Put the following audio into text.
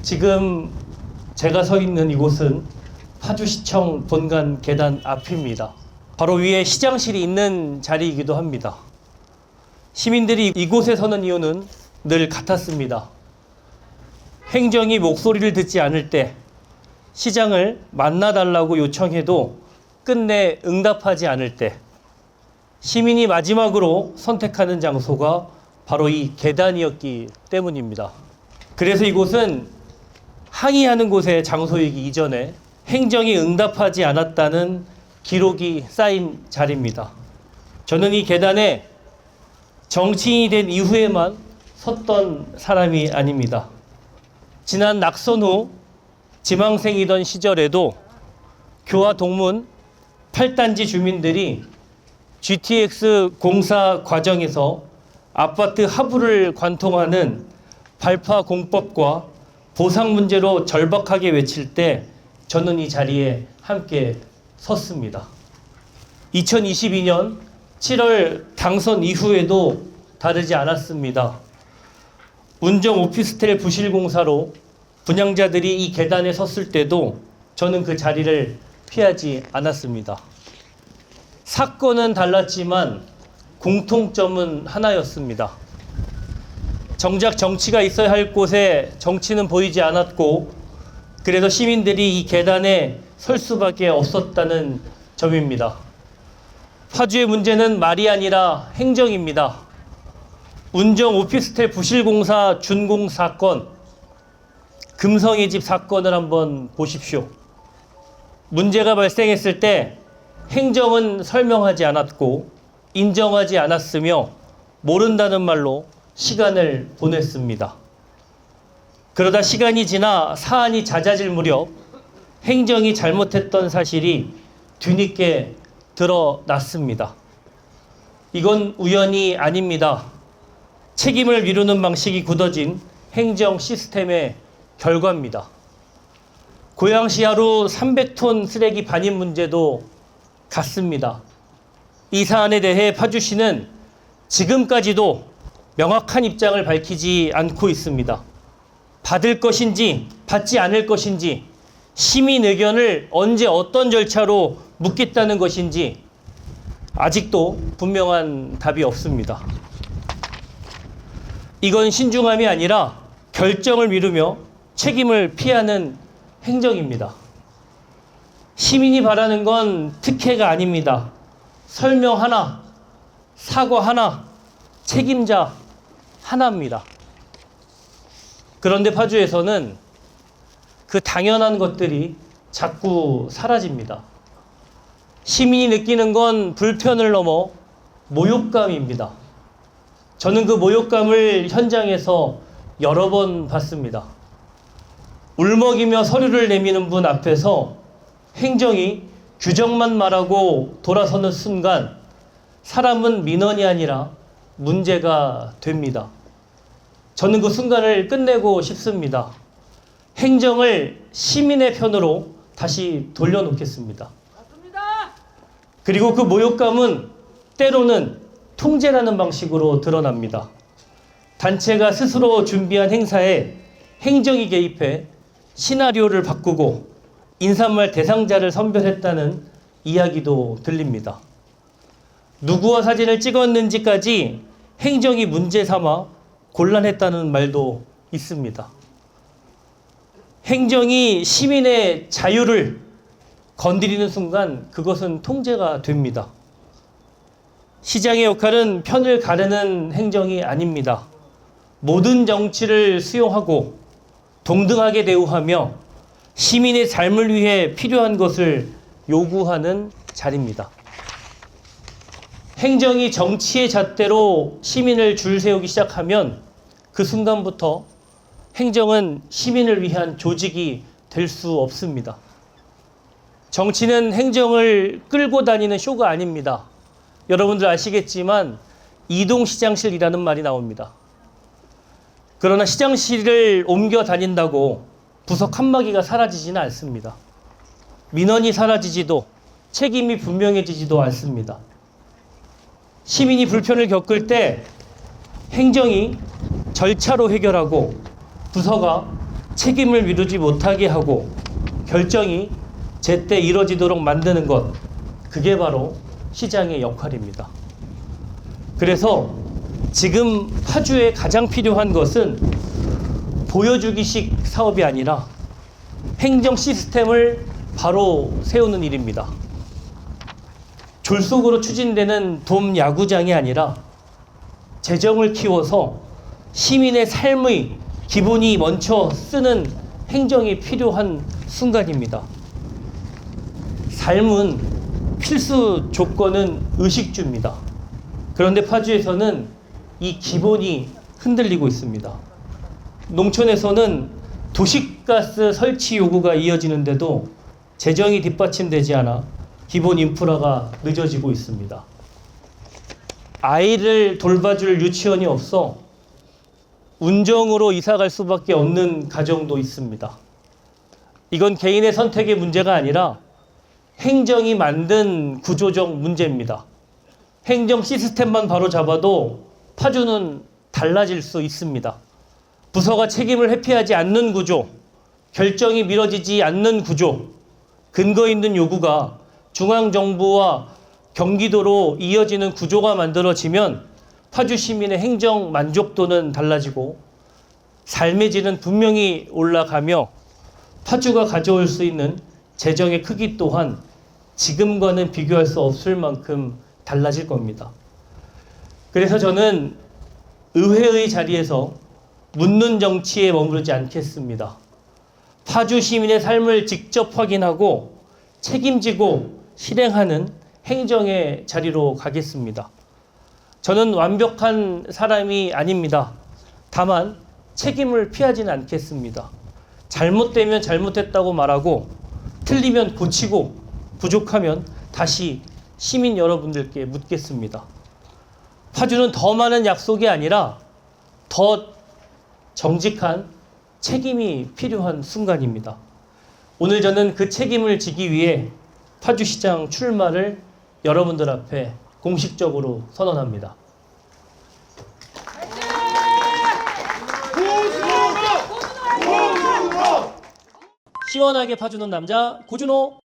지금 제가 서 있는 이곳은 파주시청 본관 계단 앞입니다. 바로 위에 시장실이 있는 자리이기도 합니다. 시민들이 이곳에 서는 이유는 늘 같았습니다. 행정이 목소리를 듣지 않을 때 시장을 만나달라고 요청해도 끝내 응답하지 않을 때 시민이 마지막으로 선택하는 장소가 바로 이 계단이었기 때문입니다. 그래서 이곳은 항의하는 곳의 장소이기 이전에 행정이 응답하지 않았다는 기록이 쌓인 자리입니다. 저는 이 계단에 정치인이 된 이후에만 섰던 사람이 아닙니다. 지난 낙선 후 지망생이던 시절에도 교화 동문 8단지 주민들이 GTX 공사 과정에서 아파트 하부를 관통하는 발파 공법과 보상 문제로 절박하게 외칠 때 저는 이 자리에 함께 섰습니다. 2022년 7월 당선 이후에도 다르지 않았습니다. 운정 오피스텔 부실 공사로 분양자들이 이 계단에 섰을 때도 저는 그 자리를 피하지 않았습니다. 사건은 달랐지만 공통점은 하나였습니다. 정작 정치가 있어야 할 곳에 정치는 보이지 않았고, 그래서 시민들이 이 계단에 설 수밖에 없었다는 점입니다. 파주의 문제는 말이 아니라 행정입니다. 운정 오피스텔 부실공사 준공 사건, 금성의 집 사건을 한번 보십시오. 문제가 발생했을 때 행정은 설명하지 않았고 인정하지 않았으며 모른다는 말로 시간을 보냈습니다. 그러다 시간이 지나 사안이 잦아질 무렵 행정이 잘못했던 사실이 뒤늦게 드러났습니다. 이건 우연이 아닙니다. 책임을 미루는 방식이 굳어진 행정 시스템의 결과입니다. 고양시 하루 300톤 쓰레기 반입 문제도 같습니다. 이 사안에 대해 파주시는 지금까지도 명확한 입장을 밝히지 않고 있습니다. 받을 것인지 받지 않을 것인지, 시민 의견을 언제 어떤 절차로 묻겠다는 것인지 아직도 분명한 답이 없습니다. 이건 신중함이 아니라 결정을 미루며 책임을 피하는 행정입니다. 시민이 바라는 건 특혜가 아닙니다. 설명 하나, 사과 하나, 책임자 하나입니다. 그런데 파주에서는 그 당연한 것들이 자꾸 사라집니다. 시민이 느끼는 건 불편을 넘어 모욕감입니다. 저는 그 모욕감을 현장에서 여러 번 봤습니다. 울먹이며 서류를 내미는 분 앞에서 행정이 규정만 말하고 돌아서는 순간 사람은 민원이 아니라 문제가 됩니다. 저는 그 순간을 끝내고 싶습니다. 행정을 시민의 편으로 다시 돌려놓겠습니다. 그리고 그 모욕감은 때로는 통제라는 방식으로 드러납니다. 단체가 스스로 준비한 행사에 행정이 개입해 시나리오를 바꾸고 인사말 대상자를 선별했다는 이야기도 들립니다. 누구와 사진을 찍었는지까지 행정이 문제 삼아 곤란했다는 말도 있습니다. 행정이 시민의 자유를 건드리는 순간 그것은 통제가 됩니다. 시장의 역할은 편을 가르는 행정이 아닙니다. 모든 정치를 수용하고 동등하게 대우하며 시민의 삶을 위해 필요한 것을 요구하는 자리입니다. 행정이 정치의 잣대로 시민을 줄 세우기 시작하면 그 순간부터 행정은 시민을 위한 조직이 될 수 없습니다. 정치는 행정을 끌고 다니는 쇼가 아닙니다. 여러분들 아시겠지만 이동시장실이라는 말이 나옵니다. 그러나 시장실을 옮겨 다닌다고 부서 칸막이가 사라지지는 않습니다. 민원이 사라지지도 책임이 분명해지지도 않습니다. 시민이 불편을 겪을 때 행정이 절차로 해결하고 부서가 책임을 미루지 못하게 하고 결정이 제때 이뤄지도록 만드는 것, 그게 바로 시장의 역할입니다. 그래서 지금 파주에 가장 필요한 것은 보여주기식 사업이 아니라 행정 시스템을 바로 세우는 일입니다. 졸속으로 추진되는 돔 야구장이 아니라 재정을 키워서 시민의 삶의 기본이 먼저 쓰는 행정이 필요한 순간입니다. 삶은 필수 조건은 의식주입니다. 그런데 파주에서는 이 기본이 흔들리고 있습니다. 농촌에서는 도시가스 설치 요구가 이어지는데도 재정이 뒷받침되지 않아 기본 인프라가 늦어지고 있습니다. 아이를 돌봐줄 유치원이 없어 운정으로 이사갈 수밖에 없는 가정도 있습니다. 이건 개인의 선택의 문제가 아니라 행정이 만든 구조적 문제입니다. 행정 시스템만 바로 잡아도 파주는 달라질 수 있습니다. 부서가 책임을 회피하지 않는 구조, 결정이 미뤄지지 않는 구조, 근거 있는 요구가 중앙정부와 경기도로 이어지는 구조가 만들어지면 파주 시민의 행정 만족도는 달라지고 삶의 질은 분명히 올라가며 파주가 가져올 수 있는 재정의 크기 또한 지금과는 비교할 수 없을 만큼 달라질 겁니다. 그래서 저는 의회의 자리에서 묻는 정치에 머무르지 않겠습니다. 파주 시민의 삶을 직접 확인하고 책임지고 실행하는 행정의 자리로 가겠습니다. 저는 완벽한 사람이 아닙니다. 다만 책임을 피하지는 않겠습니다. 잘못되면 잘못했다고 말하고 틀리면 고치고 부족하면 다시 시민 여러분들께 묻겠습니다. 파주는 더 많은 약속이 아니라 더 정직한 책임이 필요한 순간입니다. 오늘 저는 그 책임을 지기 위해 파주시장 출마를 여러분들 앞에 공식적으로 선언합니다. 시원하게 파주는 남자 고준호.